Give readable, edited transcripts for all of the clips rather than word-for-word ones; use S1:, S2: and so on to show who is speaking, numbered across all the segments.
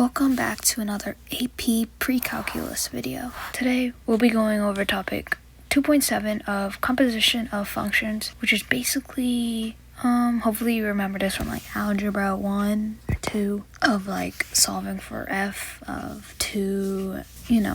S1: Welcome back to another AP Pre-Calculus video. Today we'll be going over topic 2.7 of composition of functions, which is basically, hopefully you remember this from like algebra 1 or 2 of like solving for f of 2,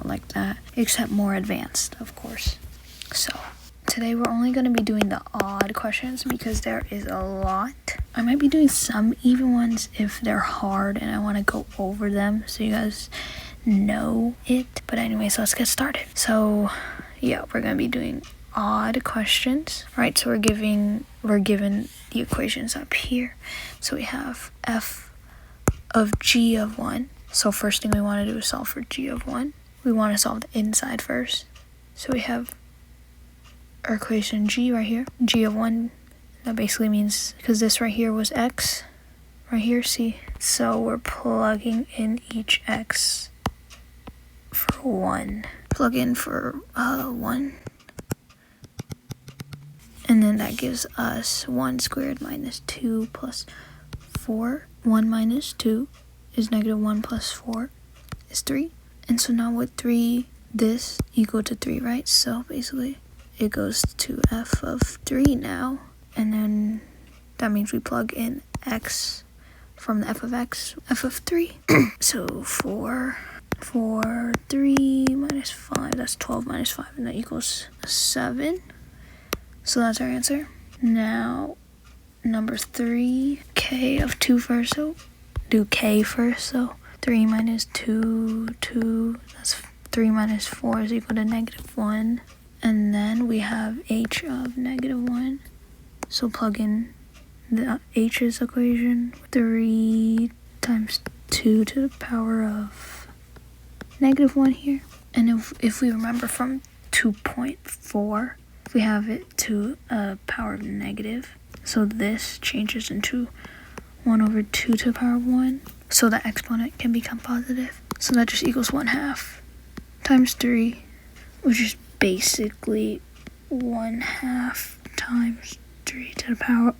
S1: like that, except more advanced, of course. So today we're only going to be doing the odd questions because there is a lot. I might be doing some even ones if they're hard and I want to go over them so you guys know it. But anyways, let's get started. So yeah, we're going to be doing odd questions. Right, so we're given the equations up here. So we have f of g of 1. So first thing we want to do is solve for g of 1. We want to solve the inside first. So we have our equation g right here, g of 1. That basically means, because this right here was x, right here, see? So we're plugging in each x for 1. Plug in for 1. And then that gives us 1 squared minus 2 plus 4. 1 minus 2 is negative 1 plus 4 is 3. And so now with 3, this equal to 3, right? So basically it goes to f of 3 now. And then that means we plug in x from the f of x, f of 3. So 4, 3 minus 5, that's 12 minus 5, and that equals 7. So that's our answer. Now, number 3, k of 2 first, so do k first. So 3 minus 2, 2, that's 3 minus 4 is equal to negative 1. And then we have h of negative 1. So plug in the h's equation, 3 times 2 to the power of negative 1 here. And if we remember from 2.4, we have it to a power of negative. So this changes into 1 over 2 to the power of 1. So the exponent can become positive. So that just equals 1/2 times 3, which is basically 1/2 times 3 to the power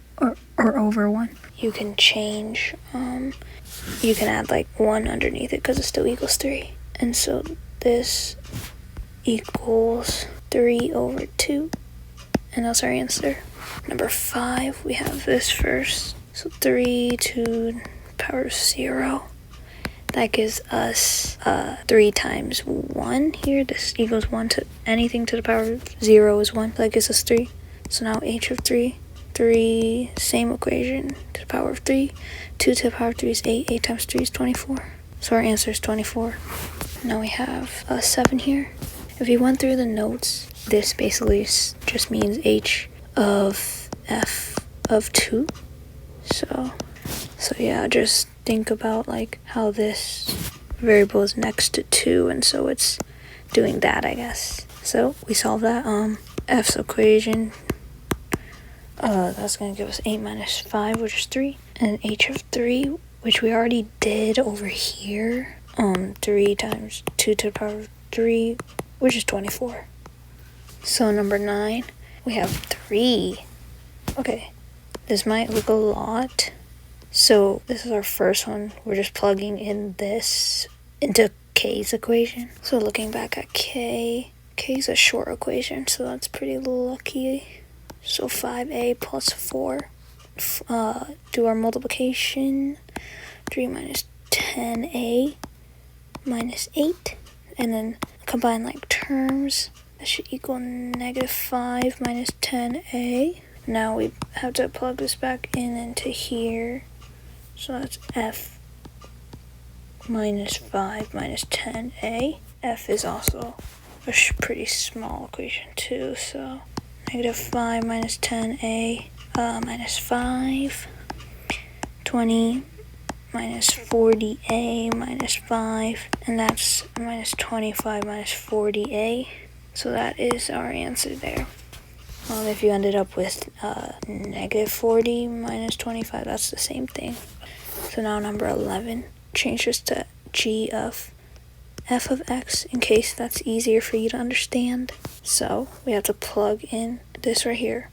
S1: or over 1. You can change, you can add like 1 underneath it because it still equals 3. And so this equals 3 over 2. And that's our answer. Number 5, we have this first. So 3 to the power of 0. That gives us 3 times 1 here. This equals 1 to anything to the power of 0 is 1. That gives us 3. So now h of 3, same equation to the power of 3. 2 to the power of 3 is 8. 8 times 3 is 24. So our answer is 24. Now we have 7 here. If you went through the notes, this basically just means h of f of 2. So yeah, just think about like how this variable is next to 2, and so it's doing that, I guess. So we solve that. F's equation, that's going to give us 8 minus 5, which is 3. And h of 3, which we already did over here, 3 times 2 to the power of 3, which is 24. So number 9, we have 3. Okay, this might look a lot. So this is our first one. We're just plugging in this into k's equation. So looking back at k is a short equation, so that's pretty lucky. So 5a plus 4. Do our multiplication. 3 minus 10a minus 8. And then combine like terms. That should equal negative 5 minus 10a. Now we have to plug this back in into here. So that's f minus 5 minus 10a. F is also a pretty small equation too, so negative 5 minus 10a minus 5. 20 minus 40a minus 5. And that's minus 25 minus 40a. So that is our answer there. If you ended up with negative 40 minus 25, that's the same thing. So now number 11, change this to g of f of x in case that's easier for you to understand. So we have to plug in this right here.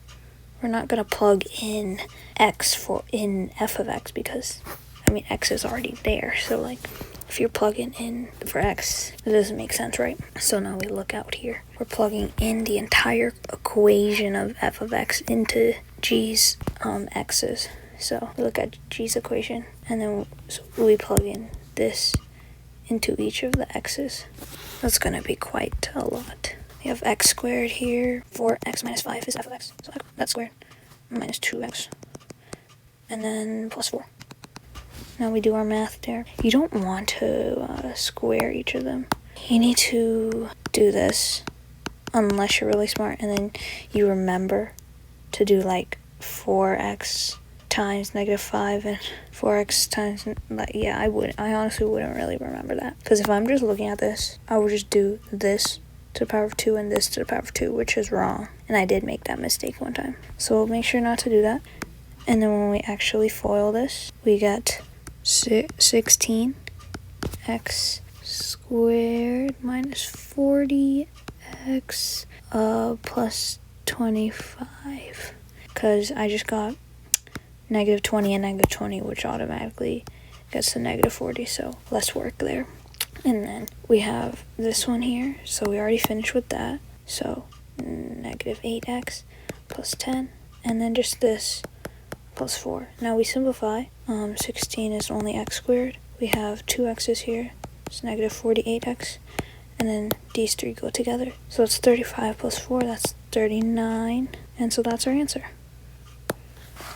S1: We're not going to plug in x in f of x because, x is already there. So like if you're plugging in for x, it doesn't make sense, right? So now we look out here. We're plugging in the entire equation of f of x into g's x's. So we look at g's equation, and then we plug in this into each of the x's. That's going to be quite a lot. We have x squared here. 4x minus 5 is f of x. So that's squared. Minus 2x. And then plus 4. Now we do our math there. You don't want to square each of them. You need to do this unless you're really smart, and then you remember to do like 4x times negative 5 and 4x times, yeah, I honestly wouldn't really remember that, because if I'm just looking at this, I would just do this to the power of 2 and this to the power of 2, which is wrong, and I did make that mistake one time. So make sure not to do that. And then when we actually FOIL this, we get 16x squared minus 40x plus 25, because I just got negative 20 and negative 20, which automatically gets to negative 40, so less work there. And then we have this one here, so we already finished with that, so negative 8x plus 10, and then just this plus 4. Now we simplify. 16 is only x squared. We have 2 x's here, it's negative 48x, and then these three go together, so it's 35 plus 4, that's 39, and so that's our answer.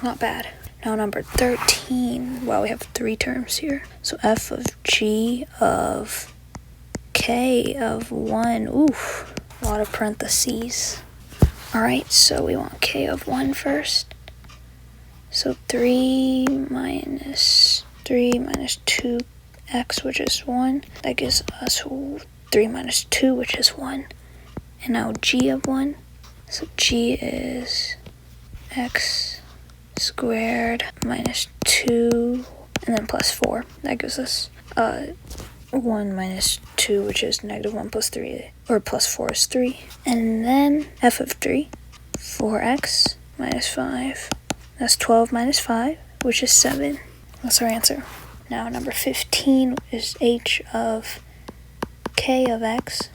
S1: Not bad. Now number 13. Well, we have 3 terms here. So f of g of k of 1. Oof, a lot of parentheses. Alright, so we want k of 1 first. So 3 minus 2x, which is 1. That gives us 3 minus 2, which is 1. And now g of 1. So g is x squared minus 2 and then plus 4. That gives us 1 minus 2, which is negative 1 plus 3, or plus 4 is 3. And then f of 3, 4x minus 5. That's 12 minus 5, which is 7. That's our answer. Now number 15 is h of k of x.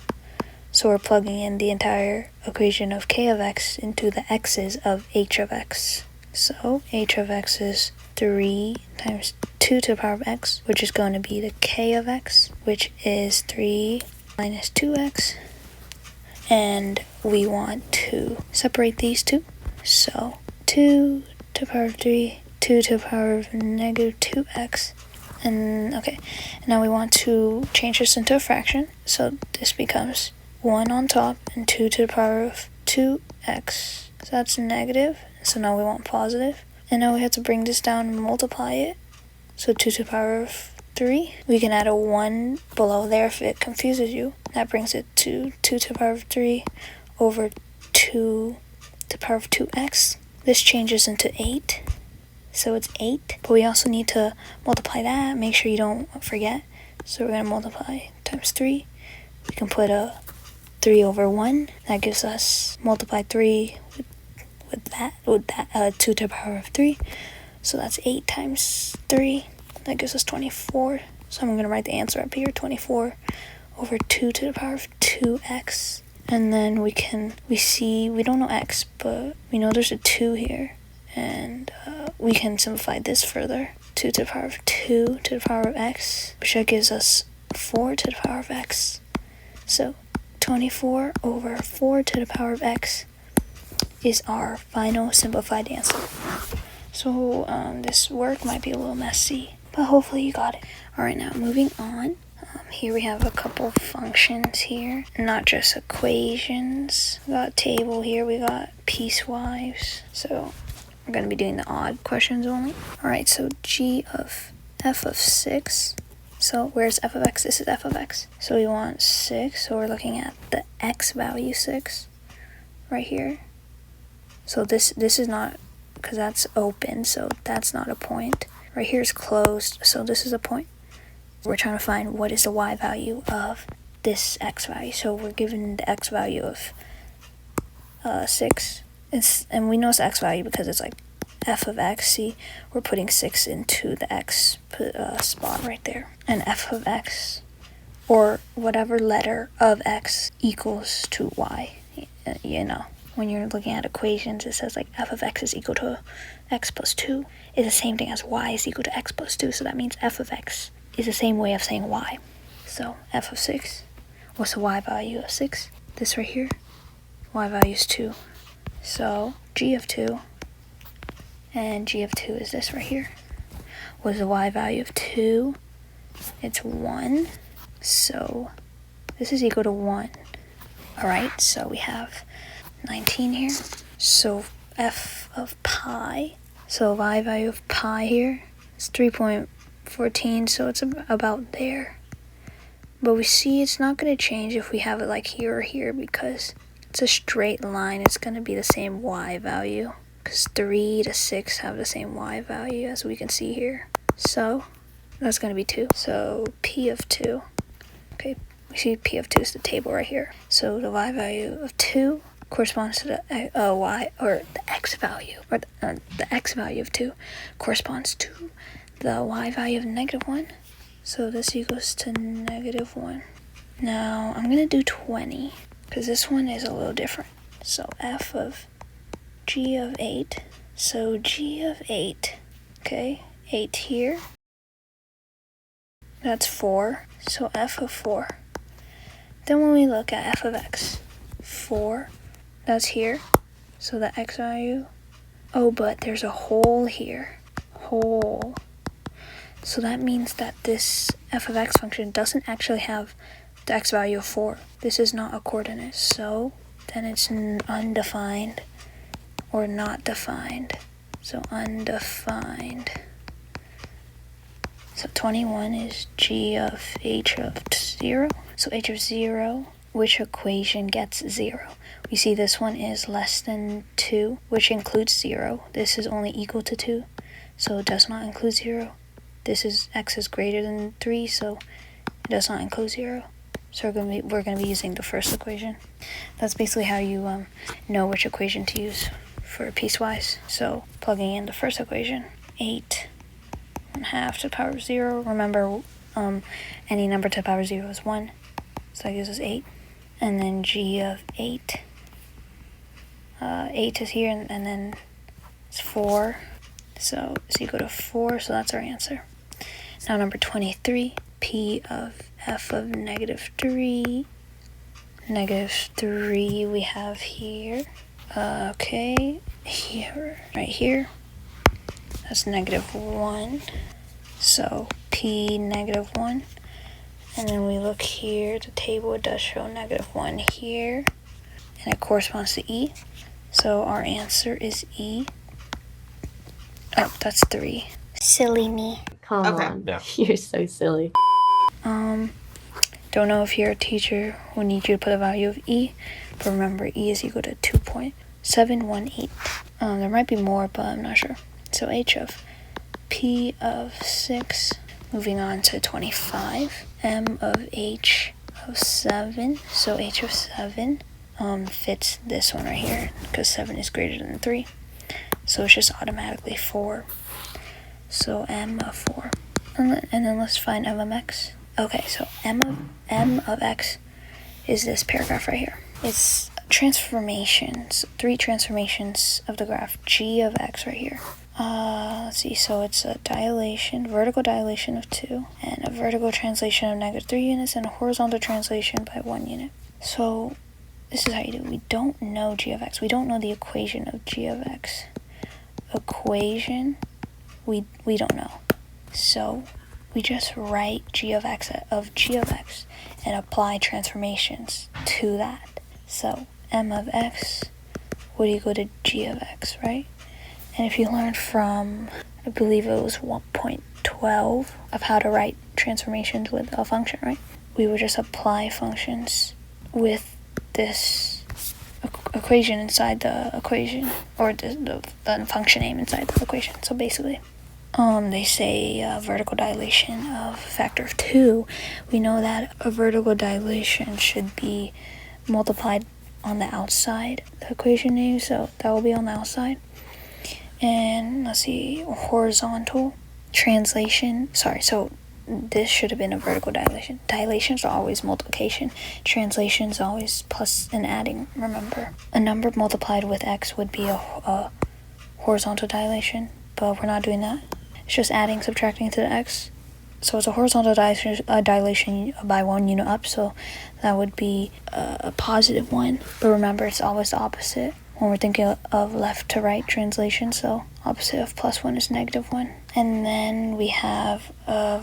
S1: So we're plugging in the entire equation of k of x into the x's of h of x. So h of x is 3 times 2 to the power of x, which is going to be the k of x, which is 3 minus 2x. And we want to separate these two. So 2 to the power of 3, 2 to the power of negative 2x. And okay, now we want to change this into a fraction. So this becomes 1 on top and 2 to the power of 2x. So that's negative. So now we want positive. And now we have to bring this down and multiply it. So 2 to the power of 3. We can add a 1 below there if it confuses you. That brings it to 2 to the power of 3 over 2 to the power of 2x. This changes into 8. So it's 8. But we also need to multiply that. Make sure you don't forget. So we're going to multiply times 3. We can put a 3 over 1. That gives us, multiply 3 with that 2 to the power of 3. So that's 8 times 3. That gives us 24. So I'm going to write the answer up here, 24 over 2 to the power of 2x. And then we don't know x, but we know there's a 2 here. And we can simplify this further. 2 to the power of 2 to the power of x, which that gives us 4 to the power of x. So 24 over 4 to the power of x is our final simplified answer. So this work might be a little messy, but hopefully you got it. Alright, now moving on. Here we have a couple functions here, not just equations. We got a table here, we got piecewise. So we're going to be doing the odd questions only. Alright, so g of f of 6. So where's f of x? This is f of x. So we want 6, so we're looking at the x value 6 right here. So this is not, because that's open, so that's not a point. Right here is closed, so this is a point. We're trying to find what is the y value of this x value. So we're given the x value of 6. And we know it's x value because it's like f of x, see, we're putting 6 into the x spot right there. And f of x, or whatever letter of x, equals to y. You know, when you're looking at equations, it says like f of x is equal to x plus 2. It's the same thing as y is equal to x plus 2. So that means f of x is the same way of saying y. So f of 6, what's the y value of 6? This right here, y value is 2. So g of 2, and g of 2 is this right here. What's the y value of 2? It's 1. So this is equal to 1. Alright, so we have 19 here. So f of pi, so y value of pi here is 3.14, so it's about there. But we see it's not going to change if we have it like here or here, because it's a straight line. It's going to be the same y value, because 3 to 6 have the same y value as we can see here. So that's going to be 2. So p of 2, okay, we see p of 2 is the table right here. So the y value of 2 corresponds to the y, or the x value, or the x value of 2 corresponds to the y value of -1. So this equals to -1. Now I'm going to do 20, because this one is a little different. So f of g of 8, so g of 8, okay, 8 here, that's 4, so f of 4. Then when we look at f of x, 4, that's here, so the x value, oh, but there's a hole here, hole. So that means that this f of x function doesn't actually have the x value of 4. This is not a coordinate, so then it's undefined or not defined. So undefined. So 21 is g of h of 0. So h of 0, which equation gets 0? We see this one is less than 2, which includes 0. This is only equal to 2, so it does not include 0. This is x is greater than 3, so it does not include 0. So we're gonna be using the first equation. That's basically how you know which equation to use for piecewise. So plugging in the first equation, 8.5 to the power of 0. Remember, any number to the power of 0 is 1, so that gives us 8. And then g of 8. 8 is here, and then it's 4. So it's equal to 4, so that's our answer. Now number 23, p of f of -3. -3 we have here. Okay, here, right here. That's -1. So p -1. And then we look here, the table does show -1 here. And it corresponds to e. So our answer is e. Oh, that's 3. Silly me.
S2: Come on. Yeah. You're so silly.
S1: Don't know if you're a teacher who needs you to put a value of e, but remember e is equal to 2.718. There might be more, but I'm not sure. So h of p of 6, moving on to 25, m of h of 7. So h of 7 fits this one right here, because 7 is greater than 3. So it's just automatically 4. So m of 4. And then let's find m of x. Okay, so m of x is this paragraph right here. It's transformations, 3 transformations of the graph g of x right here. Let's see, so it's a dilation, vertical dilation of 2, and a vertical translation of -3 units, and a horizontal translation by 1 unit. So this is how you do it. We don't know g of x. We don't know the equation of g of x. Equation, we don't know. So we just write g of x and apply transformations to that. So m of x would equal to g of x, right? And if you learned from, I believe it was 1.12 of how to write transformations with a function, right? We would just apply functions with this equation inside the equation, or the function name inside the equation. So basically, they say vertical dilation of a factor of 2. We know that a vertical dilation should be multiplied on the outside, the equation name, so that will be on the outside. And let's see, horizontal translation. Sorry, so this should have been a vertical dilation. Dilations are always multiplication. Translations always plus and adding, remember. A number multiplied with x would be a horizontal dilation, but we're not doing that. It's just adding, subtracting to the x. So it's a horizontal dilation by 1 unit up, so that would be a positive 1. But remember, it's always the opposite when we're thinking of left to right translation, so opposite of +1 is -1. And then we have a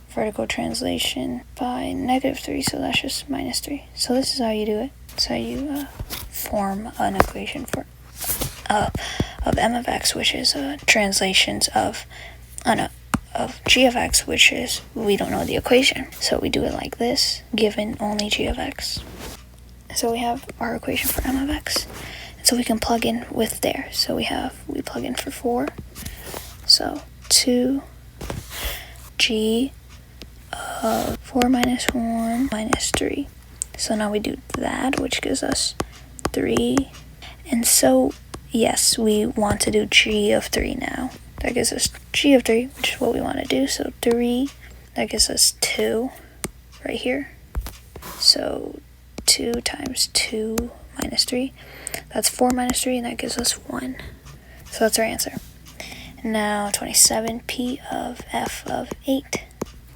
S1: vertical translation by -3, so that's just -3. So this is how you do it. It's how you form an equation for of m of x, which is translations of g of x, which is, we don't know the equation. So we do it like this, given only g of x. So we have our equation for m of x. And so we can plug in with there. So we plug in for 4. So 2g of 4 minus 1 minus 3. So now we do that, which gives us 3. And so, yes, we want to do g of 3 now. That gives us g of 3, which is what we want to do. So 3, that gives us 2 right here. So 2 times 2 minus 3. That's 4 minus 3, and that gives us 1. So that's our answer. And now 27, p of f of 8.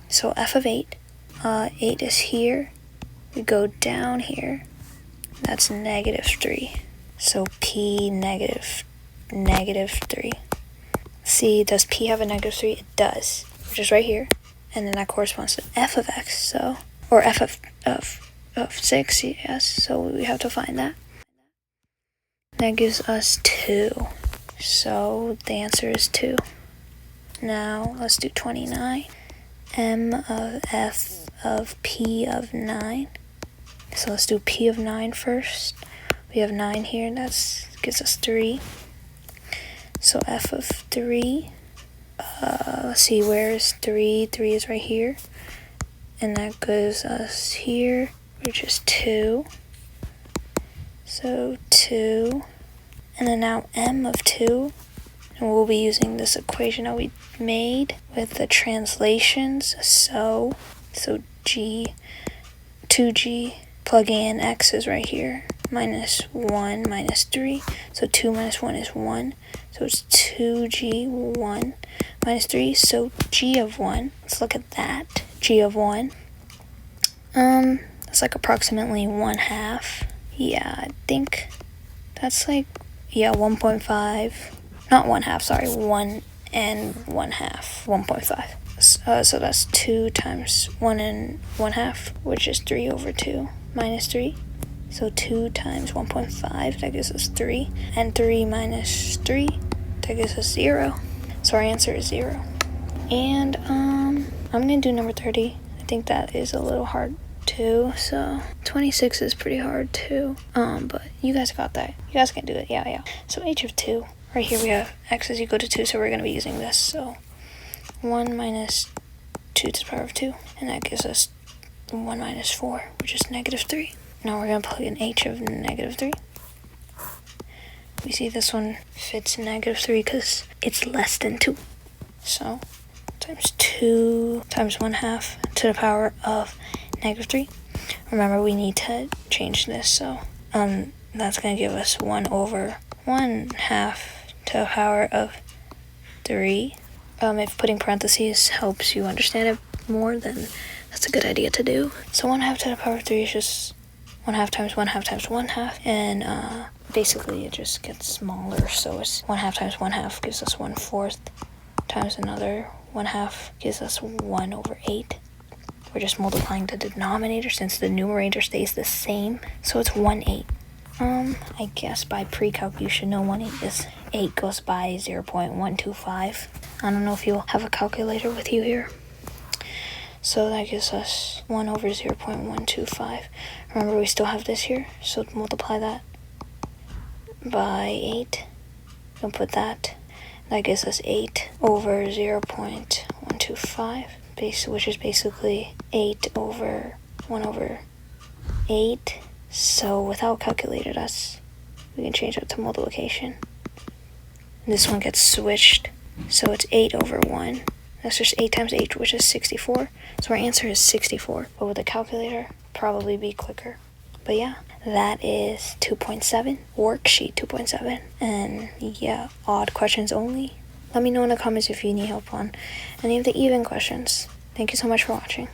S1: So f of 8, 8 is here. We go down here. That's -3. So p -3. See, does p have a -3? It does, which is right here. And then that corresponds to f of x, so, or f of 6, yes, so we have to find that. That gives us 2. So the answer is 2. Now let's do 29. M of f of p of 9. So let's do p of 9 first. We have 9 here, and that gives us 3. So f of 3, let's see, where is 3? 3 is right here. And that gives us here, which is 2. So 2. And then now m of 2. And we'll be using this equation that we made with the translations. So g, 2g, plugging in x is right here. -1 minus 3. So 2 minus 1 is 1. So it's 2g, 1 minus 3. So g of 1, let's look at that. G of 1. That's like approximately 1/2. Yeah, I think that's like, 1.5. Not 1/2, sorry. 1 and 1/2. 1.5. So that's 2 times 1 and 1/2, which is 3 over 2 minus 3. So 2 times 1.5, that gives us 3. And 3 minus 3, that gives us 0. So our answer is 0. And I'm going to do number 30. I think that is a little hard too. So 26 is pretty hard too. But you guys got that. You guys can do it. Yeah. So h of 2. Right here we have x is equal to 2, so we're going to be using this. So 1 minus 2 to the power of 2. And that gives us 1 minus 4, which is -3. Now we're going to plug in h of -3. We see this one fits -3 because it's less than 2. So times 2 times 1/2 to the power of -3. Remember, we need to change this. So that's going to give us 1 over 1/2 to the power of 3. If putting parentheses helps you understand it more, then that's a good idea to do. So 1/2 to the power of 3 is just 1/2 times 1/2 times 1/2, and basically it just gets smaller. So it's 1/2 times 1/2 gives us 1/4 times another 1/2 gives us 1 over 8. We're just multiplying the denominator since the numerator stays the same, so it's 1/8. I guess by pre-calc you should know 1/8 is 8 goes by 0.125. I don't know if you'll have a calculator with you here. So that gives us 1 over 0.125. Remember, we still have this here, so multiply that by 8. We'll put that. That gives us 8 over 0.125, which is basically 8 over 1 over 8. So without calculator, we can change that to multiplication. This one gets switched, so it's 8 over 1. That's just 8 times 8, which is 64. So our answer is 64. But with a calculator, probably be quicker. But yeah, that is 2.7, worksheet 2.7. And yeah, odd questions only. Let me know in the comments if you need help on any of the even questions. Thank you so much for watching.